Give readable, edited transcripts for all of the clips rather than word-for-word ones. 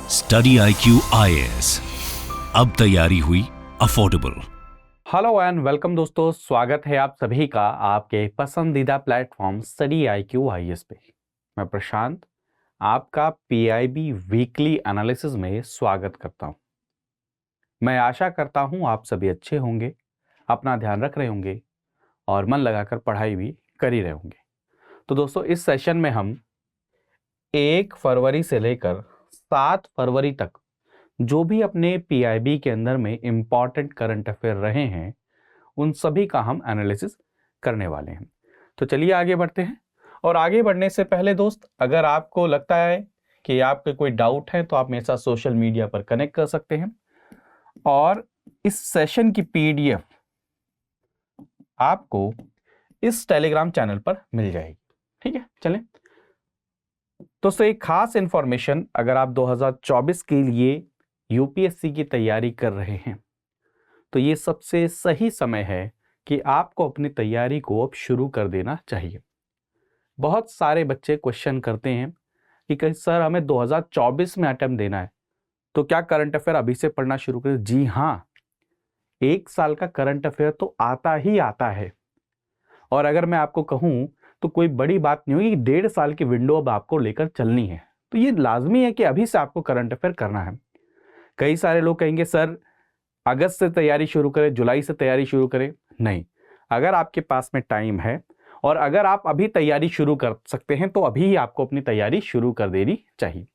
Study IQ IAS, अब तैयारी हुई अफोर्डेबल। हेलो एंड वेलकम दोस्तों, स्वागत है आप सभी का आपके पसंदीदा प्लेटफॉर्म स्टडी IQ IAS पे। मैं प्रशांत आपका PIB वीकली एनालिसिस में स्वागत करता हूं। मैं आशा करता हूं आप सभी अच्छे होंगे, अपना ध्यान रख रहे होंगे और मन लगाकर पढ़ाई भी कर ही रहे होंगे। तो दोस्तों, इस सेशन में हम 1 फरवरी से लेकर 7 फरवरी तक जो भी अपने PIB के अंदर में इंपॉर्टेंट करंट अफेयर रहे हैं उन सभी का हम एनालिसिस करने वाले हैं। तो चलिए आगे बढ़ते हैं। और आगे बढ़ने से पहले दोस्त, अगर आपको लगता है कि आपके कोई डाउट है तो आप मेरे साथ सोशल मीडिया पर कनेक्ट कर सकते हैं और इस सेशन की PDF आपको इस टेलीग्राम चैनल पर मिल जाएगी। ठीक है, चलें। तो एक खास इंफॉर्मेशन, अगर आप 2024 के लिए UPSC की तैयारी कर रहे हैं तो ये सबसे सही समय है कि आपको अपनी तैयारी को अब शुरू कर देना चाहिए। बहुत सारे बच्चे क्वेश्चन करते हैं कि कहीं सर हमें 2024 में अटेम्प्ट देना है तो क्या करंट अफेयर अभी से पढ़ना शुरू करें? जी हाँ, 1 साल का करंट अफेयर तो आता ही आता है। और अगर मैं आपको कहूं तो कोई बड़ी बात नहीं होगी कि 1.5 साल की विंडो अब आपको लेकर चलनी है। तो ये लाजमी है कि अभी से आपको करंट अफेयर करना है। कई सारे लोग कहेंगे सर अगस्त से तैयारी शुरू करें, जुलाई से तैयारी शुरू करें। नहीं, अगर आपके पास में टाइम है और अगर आप अभी तैयारी शुरू कर सकते हैं तो अभी ही आपको अपनी तैयारी शुरू कर देनी चाहिए।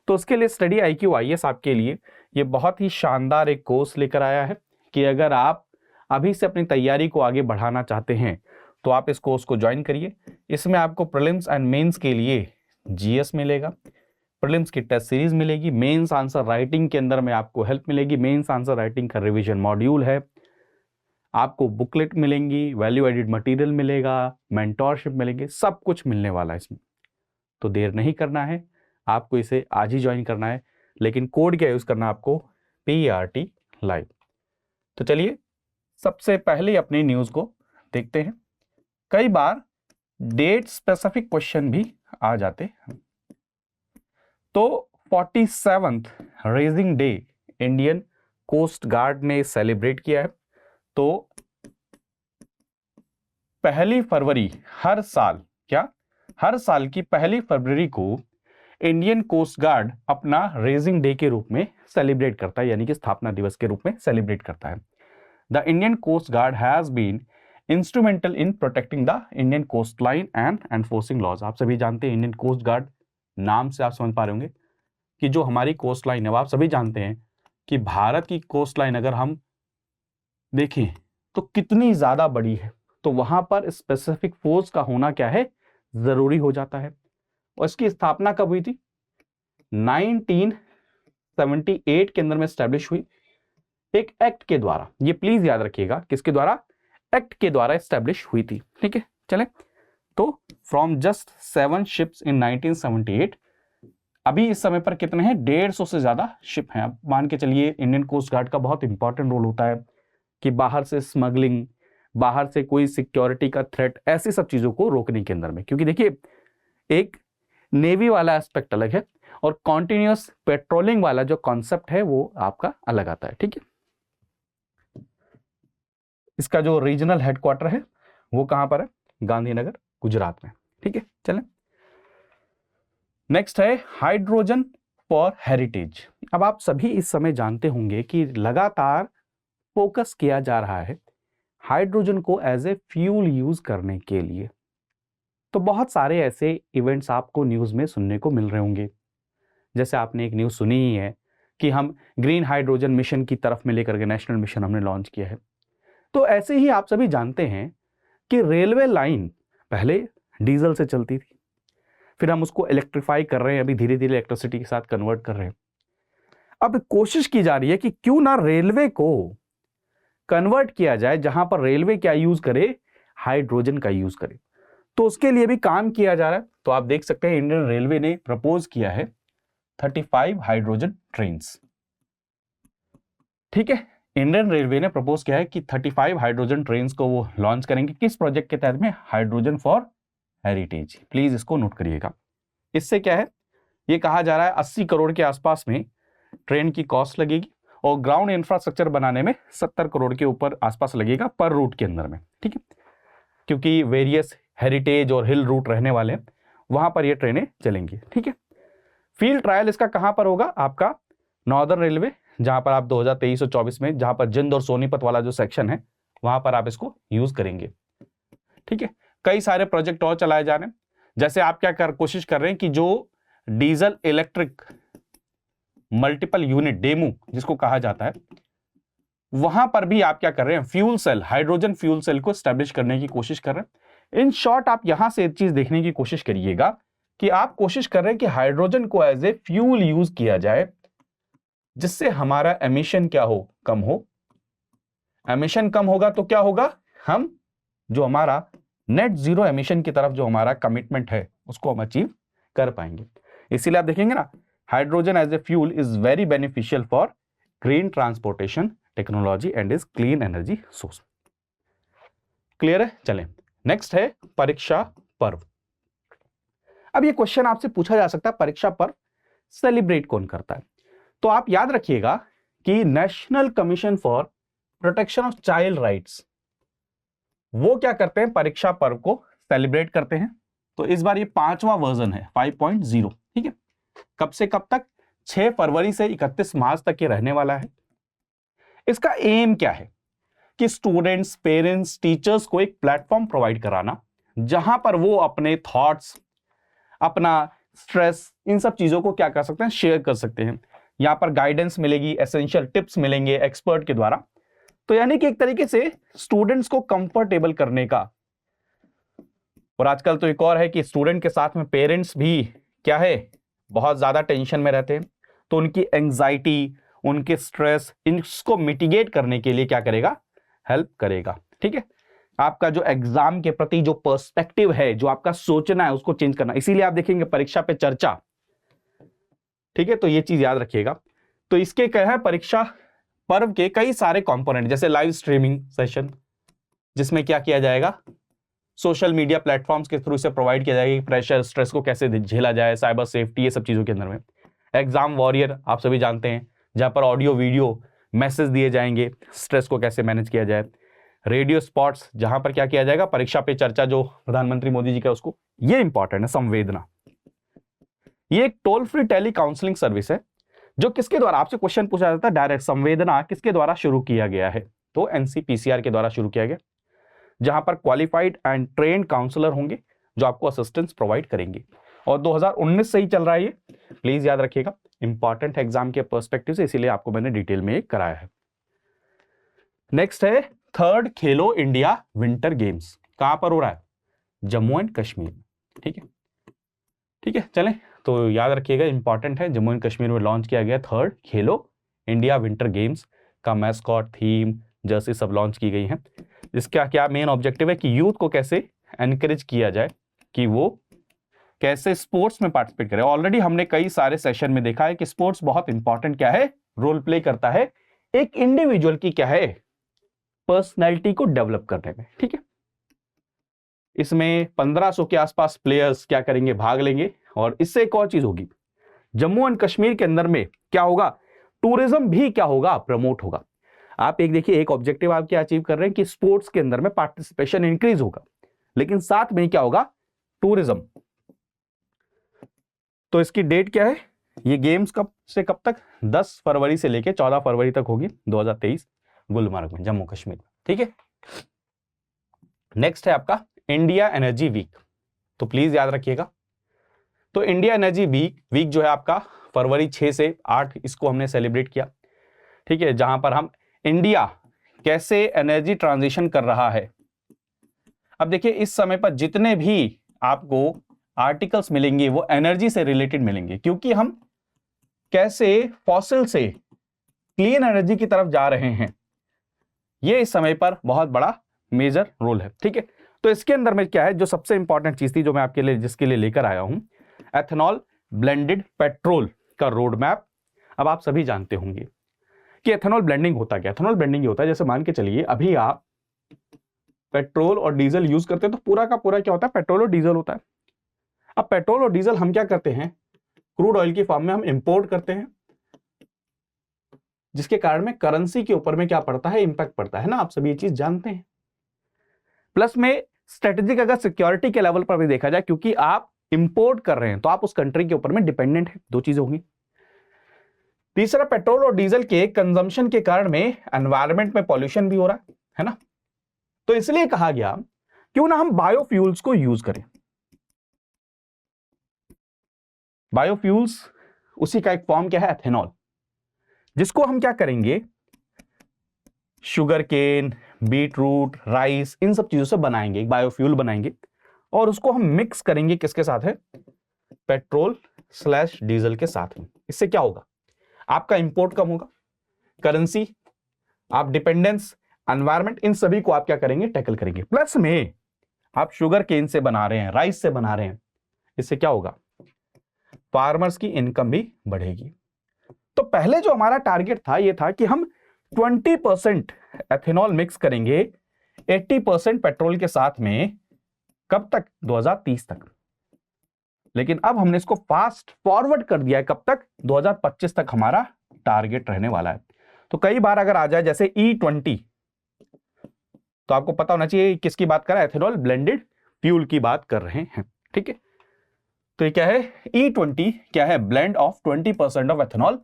तो उसके लिए स्टडी IQ IAS आपके लिए ये बहुत ही शानदार एक कोर्स लेकर आया है कि अगर आप अभी से अपनी तैयारी को आगे बढ़ाना चाहते हैं तो आप इस कोर्स को ज्वाइन करिए। इसमें आपको प्रीलिम्स एंड मेंस के लिए GS मिलेगा, प्रीलिम्स की टेस्ट सीरीज मिलेगी, मेंस आंसर राइटिंग के अंदर में आपको हेल्प मिलेगी, मेंस आंसर राइटिंग का रिवीजन मॉड्यूल है, आपको बुकलेट मिलेंगी, वैल्यू एडिड मटेरियल मिलेगा, मेंटोरशिप मिलेगी, सब कुछ मिलने वाला है इसमें। तो देर नहीं करना है, आपको इसे आज ही ज्वाइन करना है। लेकिन कोड क्या यूज करना है आपको? PRT live. तो चलिए सबसे पहले अपनी न्यूज को देखते हैं। कई बार डेट स्पेसिफिक क्वेश्चन भी आ जाते हैं। तो 47th raising day Indian coast guard ने सेलिब्रेट किया है। तो 1 फरवरी हर साल, क्या हर साल की 1 फरवरी को इंडियन कोस्ट गार्ड अपना रेजिंग डे के रूप में सेलिब्रेट करता है, यानी कि स्थापना दिवस के रूप में सेलिब्रेट करता है। The Indian coast guard has been instrumental in protecting the Indian coastline and enforcing laws. आप सभी जानते हैं इंडियन कोस्ट गार्ड, नाम से आप समझ पा रहे होंगे कि जो हमारी कोस्ट लाइन है, आप सभी जानते हैं कि भारत की कोस्ट लाइन अगर हम देखें तो कितनी ज्यादा बड़ी है। तो वहां पर स्पेसिफिक फोर्स का होना क्या है, जरूरी हो जाता है। और इसकी स्थापना कब हुई थी? 1978 के अंदर में स्टैब्लिश हुई एक एक्ट के द्वारा। ये प्लीज याद रखिएगा, किसके द्वारा? एक्ट के द्वारा स्टैब्लिश हुई थी। ठीक है, चलें। तो फ्रॉम जस्ट 7 शिप्स इन 1978, अभी इस समय पर कितने हैं? 150 से ज्यादा शिप हैं। अब मान के चलिए इंडियन कोस्ट गार्ड का बहुत इंपॉर्टेंट रोल होता है कि बाहर से स्मगलिंग, बाहर से कोई सिक्योरिटी का थ्रेट, ऐसी सब चीजों को रोकने के अंदर में। क्योंकि देखिए, एक नेवी वाला एस्पेक्ट अलग है और कॉन्टिन्यूअस पेट्रोलिंग वाला जो कॉन्सेप्ट है वो आपका अलग आता है। ठीक है, इसका जो रीजनल हेडक्वार्टर है वो कहां पर है? गांधीनगर, गुजरात में। ठीक है, चलें। नेक्स्ट है हाइड्रोजन फॉर हेरिटेज। अब आप सभी इस समय जानते होंगे कि लगातार फोकस किया जा रहा है हाइड्रोजन को एज ए फ्यूल यूज करने के लिए। तो बहुत सारे ऐसे इवेंट्स आपको न्यूज में सुनने को मिल रहे होंगे। जैसे आपने एक न्यूज सुनी ही है कि हम ग्रीन हाइड्रोजन मिशन की तरफ में लेकर के नेशनल मिशन हमने लॉन्च किया है। तो ऐसे ही आप सभी जानते हैं कि रेलवे लाइन पहले डीजल से चलती थी, फिर हम उसको इलेक्ट्रीफाई कर रहे हैं, अभी धीरे धीरे इलेक्ट्रिसिटी के साथ कन्वर्ट कर रहे हैं। अब कोशिश की जा रही है कि क्यों ना रेलवे को कन्वर्ट किया जाए, जहां पर रेलवे क्या यूज करे? हाइड्रोजन का यूज करे। तो उसके लिए भी काम किया जा रहा है। तो आप देख सकते हैं इंडियन रेलवे ने प्रपोज किया है 35 हाइड्रोजन ट्रेन्स। ठीक है, इंडियन रेलवे ने प्रपोज किया है कि 35 हाइड्रोजन ट्रेन्स को वो लॉन्च करेंगे। किस प्रोजेक्ट के तहत में? Hydrogen for heritage. प्लीज इसको नोट करिएगा। इससे क्या है, ये कहा जा रहा है 80 करोड़ के आसपास में ट्रेन की कॉस्ट लगेगी और ग्राउंड इंफ्रास्ट्रक्चर बनाने में 70 करोड़ के ऊपर आसपास लगेगा पर रूट के अंदर में, ठीक है, क्योंकि वेरियस हेरिटेज और हिल रूट रहने वाले हैं, वहां पर ये ट्रेनें चलेंगी, ठीक है। फील्ड ट्रायल इसका कहां पर होगा? आपका नॉर्दर्न रेलवे, जहां पर आप 2023 और 24 में जहां पर जिंद और सोनीपत वाला जो सेक्शन है वहां पर आप इसको यूज करेंगे, ठीक है। कई सारे प्रोजेक्ट और चलाए जा रहे हैं, जैसे आप क्या कोशिश कर रहे हैं कि जो diesel electric multiple unit DEMU जिसको कहा जाता है, वहां पर भी आप क्या कर रहे हैं, fuel cell, hydrogen fuel cell को स्टैब्लिश करने की कोशिश कर रहे हैं। इन शॉर्ट आप यहां से एक चीज देखने की कोशिश करिएगा कि आप कोशिश कर रहे हैं कि हाइड्रोजन को एज ए फ्यूल यूज किया जाए, जिससे हमारा एमिशन क्या हो, कम हो। एमिशन कम होगा तो क्या होगा, हम जो हमारा नेट जीरो एमिशन की तरफ जो हमारा कमिटमेंट है उसको हम अचीव कर पाएंगे। इसीलिए आप देखेंगे ना, hydrogen as a fuel is very beneficial for green transportation technology and is clean energy source. Clear है? चलें, नेक्स्ट है परीक्षा पर्व। अब ये क्वेश्चन आपसे पूछा जा सकता है, परीक्षा पर्व सेलिब्रेट कौन करता है? तो आप याद रखिएगा कि national commission for protection of child rights, वो क्या करते हैं, परीक्षा पर्व को सेलिब्रेट करते हैं। तो इस बार ये 5वां वर्जन है, 5.0, ठीक है। कब से कब तक? 6 फरवरी से 31 मार्च तक ये रहने वाला है। इसका एम क्या है कि स्टूडेंट्स, पेरेंट्स, टीचर्स को एक प्लेटफॉर्म प्रोवाइड कराना, जहां पर वो अपने थॉट्स, अपना स्ट्रेस, इन सब चीजों को क्या कर सकते हैं, शेयर कर सकते हैं। यहां पर गाइडेंस मिलेगी, एसेंशियल टिप्स मिलेंगे एक्सपर्ट के द्वारा। तो यानी कि एक तरीके से स्टूडेंट्स को कंफर्टेबल करने का। और आजकल तो एक और है कि स्टूडेंट के साथ में पेरेंट्स भी क्या है, बहुत ज्यादा टेंशन में रहते हैं, तो उनकी एंजाइटी, उनके स्ट्रेस, इसको मिटिगेट करने के लिए क्या करेगा, हेल्प करेगा, ठीक है। आपका जो एग्जाम के प्रति जो पर्सपेक्टिव है, जो आपका सोचना है, उसको चेंज करना। इसीलिए आप देखेंगे परीक्षा पे चर्चा, ठीक है, तो ये चीज याद रखिएगा। तो इसके क्या है, परीक्षा पर्व के कई सारे कंपोनेंट, जैसे लाइव स्ट्रीमिंग सेशन, जिसमें क्या किया जाएगा, सोशल मीडिया प्लेटफॉर्म्स के थ्रू इसे प्रोवाइड किया जाएगा, प्रेशर, स्ट्रेस को कैसे झेला जाए, साइबर सेफ्टी, ये सब चीजों के अंदर में। एग्जाम वॉरियर आप सभी जानते हैं, जहां पर ऑडियो वीडियो मैसेज दिए जाएंगे, स्ट्रेस को कैसे मैनेज किया जाए। रेडियो स्पॉट्स, जहां पर क्या किया जाएगा, परीक्षा पे चर्चा, जो प्रधानमंत्री मोदी जी का, उसको, ये इंपॉर्टेंट है। संवेदना, ये एक toll free tele counselling service है, जो किसके द्वारा, आपसे क्वेश्चन पूछा जाता है डायरेक्ट, संवेदना किसके द्वारा शुरू किया गया है? तो एनसीपीसीआर के द्वारा शुरू किया गया, जहां पर क्वालिफाइड एंड ट्रेन्ड काउंसलर होंगे जो आपको असिस्टेंस प्रोवाइड करेंगे। और 2019 से ही चल रहा है ये, प्लीज याद रखिएगा, इंपॉर्टेंट एग्जाम के पर्सपेक्टिव से, इसीलिए आपको मैंने डिटेल में कराया है। नेक्स्ट है 3rd खेलो इंडिया विंटर गेम्स। कहां पर हो रहा है? जम्मू एंड कश्मीर, ठीक है, ठीक है। चलें, तो याद रखिएगा, इंपॉर्टेंट है, जम्मू एंड कश्मीर में लॉन्च किया गया 3rd खेलो इंडिया विंटर गेम्स का मैस्कॉट, थीम, जर्सी सब लॉन्च की गई हैं। इसका क्या मेन ऑब्जेक्टिव है कि यूथ को कैसे एनकरेज किया जाए कि वो कैसे स्पोर्ट्स में पार्टिसिपेट करें। ऑलरेडी हमने कई सारे सेशन में देखा है कि स्पोर्ट्स बहुत इंपॉर्टेंट क्या है, रोल प्ले करता है एक इंडिविजुअल की क्या है, पर्सनैलिटी को डेवलप करने में, ठीक है। इसमें 1500 के आसपास प्लेयर्स क्या करेंगे, भाग लेंगे। और इससे एक और चीज होगी, जम्मू एंड कश्मीर के अंदर में क्या होगा, टूरिज्म भी क्या होगा, प्रमोट होगा। आप एक देखिए, एक ऑब्जेक्टिव आप क्या अचीव कर रहे हैं कि स्पोर्ट्स के अंदर में पार्टिसिपेशन इंक्रीज होगा, लेकिन साथ में क्या होगा, टूरिज्म। तो इसकी डेट क्या है, ये गेम्स कब से कब तक, 10 फरवरी से लेकर 14 फरवरी तक होगी 2023 गुलमर्ग में, जम्मू कश्मीर में, ठीक है। नेक्स्ट है आपका इंडिया एनर्जी वीक। तो प्लीज याद रखिएगा, तो इंडिया एनर्जी वीक जो है आपका फरवरी 6 से 8 इसको हमने सेलिब्रेट किया, ठीक है, जहां पर हम इंडिया कैसे एनर्जी ट्रांजिशन कर रहा है। अब देखिए, इस समय पर जितने भी आपको आर्टिकल्स मिलेंगे वो एनर्जी से रिलेटेड मिलेंगे, क्योंकि हम कैसे फॉसिल से क्लीन एनर्जी की तरफ जा रहे हैं, ये इस समय पर बहुत बड़ा मेजर रोल है, ठीक है। तो इसके अंदर में क्या है, जो सबसे इंपॉर्टेंट चीज थी जो मैं आपके लिए जिसके लिए लेकर आया हूं, एथेनॉल ब्लेंडेड पेट्रोल का रोड मैप। अब आप सभी जानते होंगे कि एथेनॉल ब्लेंडिंग होता क्या। एथेनॉल ब्लेंडिंग होता है, जैसे मान के चलिए अभी आप पेट्रोल और डीजल यूज करते हैं, तो पूरा का पूरा क्या होता है, पेट्रोल और डीजल होता है। अब पेट्रोल और डीजल हम क्या करते हैं, क्रूड ऑयल की फॉर्म में हम इंपोर्ट करते हैं, जिसके कारण में करेंसी के ऊपर में क्या पड़ता है, इंपैक्ट पड़ता है ना, आप सभी ये चीज जानते हैं। प्लस में स्ट्रेटेजिक अगर सिक्योरिटी के लेवल पर भी देखा जाए, क्योंकि आप इंपोर्ट कर रहे हैं तो आप उस कंट्री के ऊपर में डिपेंडेंट है, दो चीजें होंगी। तीसरा, पेट्रोल और डीजल के कंजम्पशन के कारण में एनवायरमेंट में पॉल्यूशन भी हो रहा है ना, तो इसलिए कहा गया क्यों ना हम बायोफ्यूल्स को यूज करें। बायोफ्यूल्स उसी का एक फॉर्म क्या है, एथेनॉल, जिसको हम क्या करेंगे, sugarcane, beetroot, rice, इन सब चीजों से बनाएंगे, एक बायोफ्यूल बनाएंगे और उसको हम मिक्स करेंगे किसके साथ है, पेट्रोल स्लैश डीजल के साथ में। इससे क्या होगा, आपका इंपोर्ट कम होगा, करेंसी, आप डिपेंडेंस, एनवायरमेंट, इन सभी को आप क्या करेंगे, टैकल करेंगे। प्लस में आप शुगर केन से बना रहे हैं, राइस से बना रहे हैं, इससे क्या होगा, फार्मर्स की इनकम भी बढ़ेगी। तो पहले जो हमारा टारगेट था ये था कि हम 20% एथेनॉल मिक्स करेंगे 80% पेट्रोल के साथ में, कब तक, 2030 तक। लेकिन अब हमने इसको फास्ट फॉरवर्ड कर दिया है, कब तक, 2025 तक हमारा टारगेट रहने वाला है। तो कई बार अगर आ जाए जैसे E20, तो आपको पता होना चाहिए किसकी बात कर रहा है, एथेनॉल ब्लेंडेड फ्यूल की बात कर रहे हैं, ठीक है। तो ये क्या है, E20 क्या है, blend of 20% of ethanol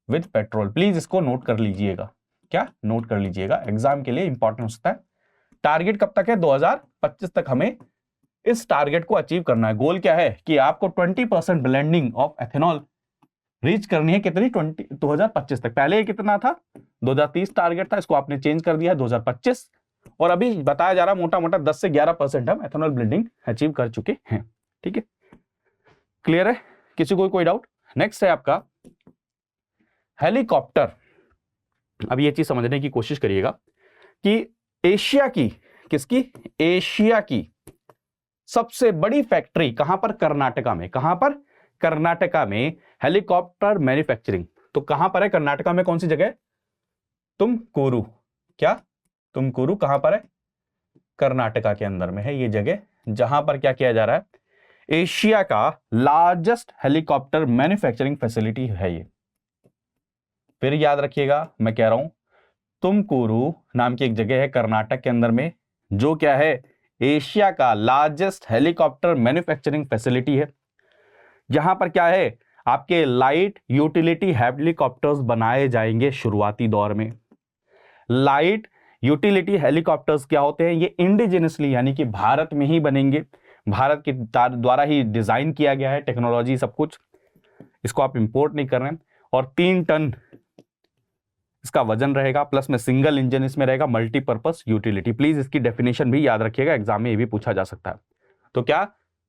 with petrol. Please इसको नोट कर लीजिएगा, क्या नोट कर लीजिएगा, एग्जाम के लिए इंपॉर्टेंट हो सकता है। टारगेट कब तक है, 2025 तक हमें इस टारगेट को अचीव करना है। गोल क्या है कि आपको 20% ब्लेंडिंग ऑफ एथेनॉल रीच करनी है, कितनी, 2025 तक। पहले कितना था, 2030 टारगेट था, इसको आपने चेंज कर दिया है 2025, और अभी बताया जा रहा है मोटा मोटा 10 से 11% हम एथेनॉल ब्लेंडिंग अचीव कर चुके हैं, ठीक है। क्लियर है, किसी को कोई डाउट? नेक्स्ट है आपका हेलीकॉप्टर। अब ये चीज समझने की कोशिश करिएगा कि एशिया की, किसकी, एशिया की सबसे बड़ी फैक्ट्री कहां पर, कर्नाटका में। कहां पर, कर्नाटका में हेलीकॉप्टर मैन्युफैक्चरिंग। तो कहां पर है, कर्नाटका में कौन सी जगह, तुमकुरू, क्या, तुमकुरू कहां पर है, कर्नाटका के अंदर में है ये जगह, जहां पर क्या किया जा रहा है, एशिया का लार्जेस्ट हेलीकॉप्टर मैन्युफैक्चरिंग फैसिलिटी है ये। फिर याद रखिएगा, मैं कह रहा हूं तुमकुरू नाम की एक जगह है कर्नाटक के अंदर में, जो क्या है, एशिया का लार्जेस्ट हेलीकॉप्टर मैन्युफैक्चरिंग फैसिलिटी है। जहां पर क्या है, आपके लाइट यूटिलिटी हेलीकॉप्टर्स बनाए जाएंगे शुरुआती दौर में। लाइट यूटिलिटी हेलीकॉप्टर्स क्या होते हैं, ये इंडिजिनसली यानी कि भारत में ही बनेंगे, भारत के द्वारा ही डिजाइन किया गया है, टेक्नोलॉजी सब कुछ, इसको आप इंपोर्ट नहीं कर रहे हैं। और 3 टन इसका वजन रहेगा, प्लस में सिंगल इंजन इसमें रहेगा, मल्टीपर्पस यूटिलिटी। प्लीज इसकी डेफिनेशन भी याद रखिएगा, एग्जाम में ये भी पूछा जा सकता है। तो क्या,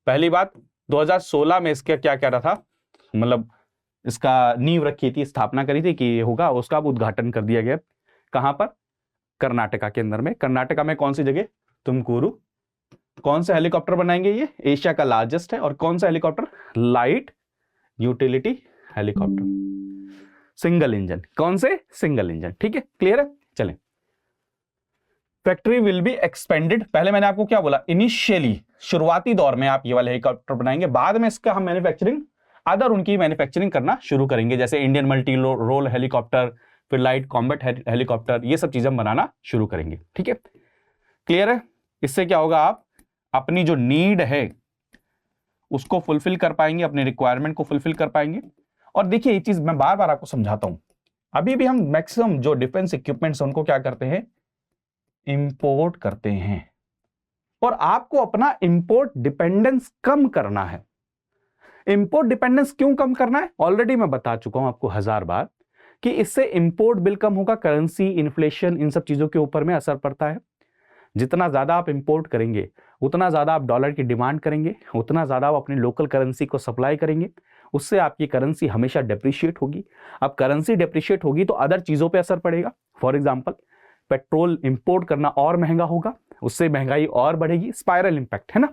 पहली बात, 2016 में इसका क्या कह रहा था, मतलब इसका नींव रखी थी, स्थापना करी थी कि ये होगा, उसका उद्घाटन कर दिया गया। कहां पर, कर्नाटका के अंदर में। कर्नाटका में कौन सी जगह, तुमकुरू। कौन से हेलीकॉप्टर बनाएंगे ये, एशिया का लार्जेस्ट है। और कौन सा helicopter, light utility helicopter, single engine. कौन से, सिंगल इंजन, ठीक है, क्लियर है। चलें, फैक्ट्री विल बी एक्सपेंडेड। पहले मैंने आपको क्या बोला, इनिशियली शुरुआती दौर में आप ये वाले हेलीकॉप्टर बनाएंगे, बाद में इसका हम मैन्युफैक्चरिंग, अदर उनकी मैन्युफैक्चरिंग करना शुरू करेंगे, जैसे इंडियन मल्टी रोल हेलीकॉप्टर, फिर लाइट कॉम्बैट हेलीकॉप्टर, ये सब चीजें हम बनाना शुरू करेंगे, ठीक है, क्लियर है। इससे क्या होगा, आप अपनी जो नीड है उसको फुलफिल कर पाएंगे, अपने रिक्वायरमेंट को फुलफिल कर पाएंगे। और देखिए ये चीज मैं बार बार आपको समझाता हूं, अभी भी हम मैक्सिमम जो डिफेंस इक्विपमेंट्स उनको क्या करते हैं, इंपोर्ट करते हैं। और आपको अपना इंपोर्ट डिपेंडेंस कम करना है। इंपोर्ट डिपेंडेंस क्यों कम करना है, ऑलरेडी मैं बता चुका हूं आपको 1000 बार कि इससे इंपोर्ट बिल कम होगा, करेंसी, इन्फ्लेशन, इन सब चीजों के ऊपर में असर पड़ता है। जितना ज्यादा आप इंपोर्ट करेंगे उतना ज्यादा आप डॉलर की डिमांड करेंगे, उतना ज्यादा आप अपनी लोकल करेंसी को सप्लाई करेंगे, उससे आपकी करेंसी हमेशा डेप्रिशिएट होगी। अब करेंसी डेप्रिशिएट होगी तो अदर चीजों पे असर पड़ेगा। फॉर एग्जांपल, पेट्रोल इंपोर्ट करना और महंगा होगा, उससे महंगाई और बढ़ेगी, स्पाइरल इंपैक्ट है ना।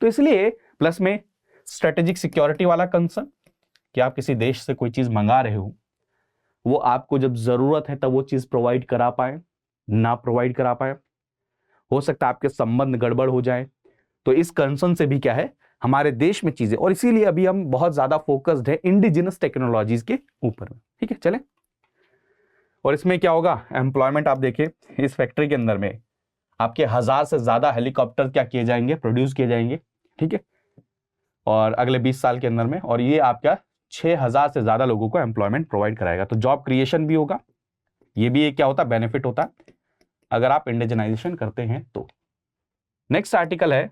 तो इसलिए प्लस में स्ट्रेटेजिक सिक्योरिटी वाला कंसर्न कि आप किसी देश से कोई चीज मंगा रहे हो, वो आपको जब जरूरत है तब वो चीज प्रोवाइड करा पाए, ना प्रोवाइड करा पाए, हो सकता है आपके संबंध गड़बड़ हो जाए। तो इस कंसर्न से भी क्या है, हमारे देश में चीजें, और इसीलिए अभी हम बहुत ज्यादा फोकस्ड है इंडिजिनस टेक्नोलॉजीज के ऊपर में, ठीक है। चलें, और इसमें क्या होगा, एम्प्लॉयमेंट आप देखिए, इस फैक्ट्री के अंदर में आपके 1000 से ज्यादा हेलीकॉप्टर क्या किए जाएंगे, प्रोड्यूस किए जाएंगे, ठीक है, और अगले 20 साल के अंदर में, और ये आपका 6000 से ज्यादा लोगों को एम्प्लॉयमेंट प्रोवाइड कराएगा। तो जॉब क्रिएशन भी होगा, ये भी एक क्या होता है, बेनिफिट होता है अगर आप इंडिजिनाइजेशन करते हैं तो। नेक्स्ट आर्टिकल है,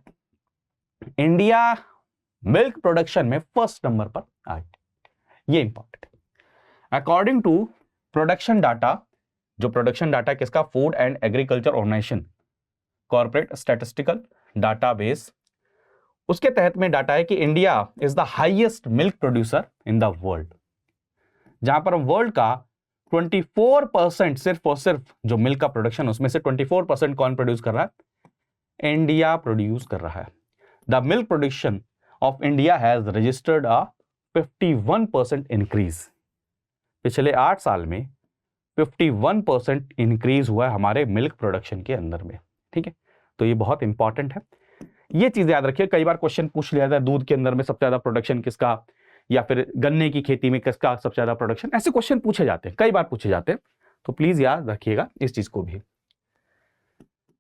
इंडिया मिल्क प्रोडक्शन में फर्स्ट नंबर पर आ गया, ये इंपॉर्टेंट है। अकॉर्डिंग टू प्रोडक्शन डाटा, जो प्रोडक्शन डाटा किसका, food and agriculture organisation corporate statistical database, उसके तहत में डाटा है कि India is the highest milk producer in the world, जहां पर वर्ल्ड का 24% सिर्फ और सिर्फ जो मिल्क का प्रोडक्शन, उसमें से 24% कौन प्रोड्यूस कर रहा है, इंडिया प्रोड्यूस कर रहा है। The milk production of India has registered a 51% increase, पिछले 8 साल में 51% इंक्रीज हुआ है हमारे मिल्क प्रोडक्शन के अंदर में, ठीक है। तो ये बहुत इंपॉर्टेंट है, ये चीज याद रखिए। कई बार क्वेश्चन पूछ लिया जाता है, दूध के अंदर में सबसे ज्यादा प्रोडक्शन किसका, या फिर गन्ने की खेती में किसका सबसे ज्यादा प्रोडक्शन, ऐसे क्वेश्चन पूछे जाते हैं, कई बार पूछे जाते हैं, तो प्लीज याद रखिएगा इस चीज को भी।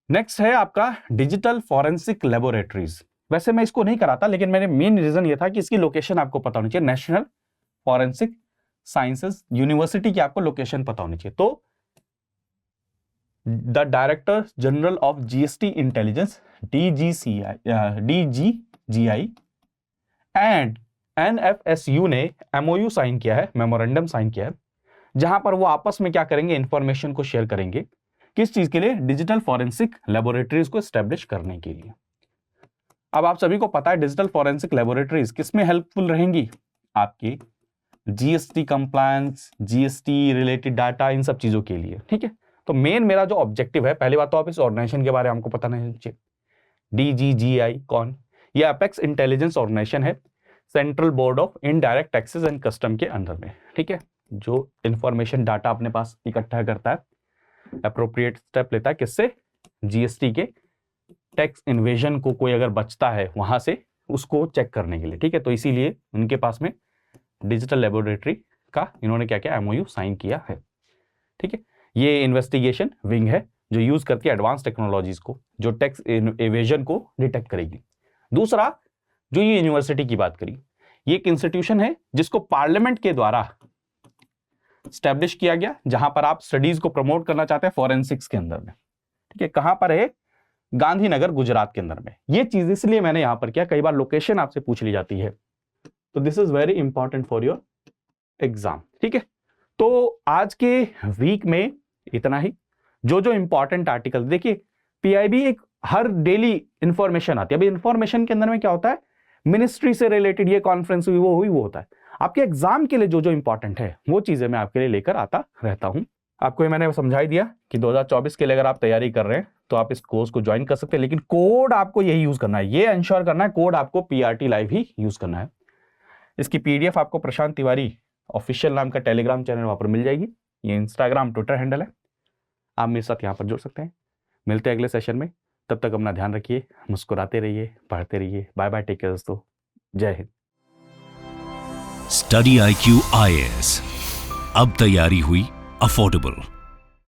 नेक्स्ट है आपका डिजिटल फॉरेंसिक लेबोरेटरीज। वैसे मैं इसको नहीं कराता, लेकिन मेरे मेन रीजन ये था कि इसकी लोकेशन आपको पता होनी चाहिए, नेशनल फॉरेंसिक साइंसेस यूनिवर्सिटी की आपको लोकेशन पता होनी चाहिए। तो the director general of GST intelligence DGGI and NFSU ने MOU साइन किया है, मेमोरेंडम साइन किया है, जहां पर वो आपस में क्या करेंगे, इंफॉर्मेशन को शेयर करेंगे, किस चीज के लिए, डिजिटल फॉरेंसिक लेबोरेटरीज को एस्टेब्लिश करने के लिए। अब आप सभी को पता है डिजिटल फॉरेंसिक लेबोरेटरीज किसमें हेल्पफुल रहेंगी, आपकी GST compliance, GST related data, इन सब चीजों के लिए, ठीक है। तो मेन मेरा जो ऑब्जेक्टिव है, पहली बात तो आप इस ऑर्गेनाइजेशन के बारे में हमको पता नहीं चाहिए, DGGI कौन, ये अपेक्स इंटेलिजेंस ऑर्गेनाइजेशन है, central board of indirect taxes and custom के अंदर में, ठीक है, जो इंफॉर्मेशन डाटा अपने पास इकट्ठा करता है, अप्रोप्रिएट स्टेप लेता है, किससे, जीएसटी के टैक्स इन्वेजन को कोई अगर बचता है वहां से उसको चेक करने के लिए, ठीक है। तो इसीलिए उनके पास में डिजिटल लेबोरेटरी का इन्होंने क्या किया, MOU साइन किया है, ठीक है। ये इन्वेस्टिगेशन विंग है जो यूज करती है एडवांस टेक्नोलॉजीज को, जो टैक्स एवेजन को डिटेक्ट करेगी। दूसरा, जो ये यूनिवर्सिटी की बात करी, ये एक इंस्टीट्यूशन है जिसको पार्लियामेंट के द्वारा स्टैब्लिश किया गया, जहां पर आप स्टडीज को प्रमोट करना चाहते हैं फॉरेंसिक्स के अंदर में, ठीक है। कहां पर है, गांधीनगर गुजरात के अंदर में। ये चीज इसलिए मैंने यहां पर किया, कई बार लोकेशन आपसे पूछ ली जाती है, तो this is very important for your exam, ठीक है। तो आज के वीक में इतना ही। जो जो इंपॉर्टेंट आर्टिकल देखिए, पीआईबी एक हर डेली इंफॉर्मेशन आती है। अभी इंफॉर्मेशन के अंदर में क्या होता है, मिनिस्ट्री से रिलेटेड ये कॉन्फ्रेंस हुई, वो हुई, वो होता है। आपके एग्जाम के लिए जो जो इंपॉर्टेंट है वो चीजें मैं आपके लिए लेकर आता रहता हूं। आपको ये मैंने समझाई दिया कि 2024 के लिए अगर आप तैयारी कर रहे हैं तो आप इस कोर्स को ज्वाइन कर सकते हैं, लेकिन कोड आपको यही यूज करना है, ये इंश्योर करना है कोड आपको PRT लाइव ही यूज करना है। इसकी PDF आपको प्रशांत तिवारी ऑफिशियल नाम का टेलीग्राम चैनल वहां पर मिल जाएगी, ये इंस्टाग्राम ट्विटर हैंडल है, आप मेरे साथ यहाँ पर जुड़ सकते हैं। मिलते हैं अगले सेशन में, तब तक अपना ध्यान रखिए, मुस्कुराते रहिए, पढ़ते रहिए। बाय बाय, टेक केयर दोस्तों, जय हिंद। स्टडी IQ IAS, अब तैयारी हुई अफोर्डेबल।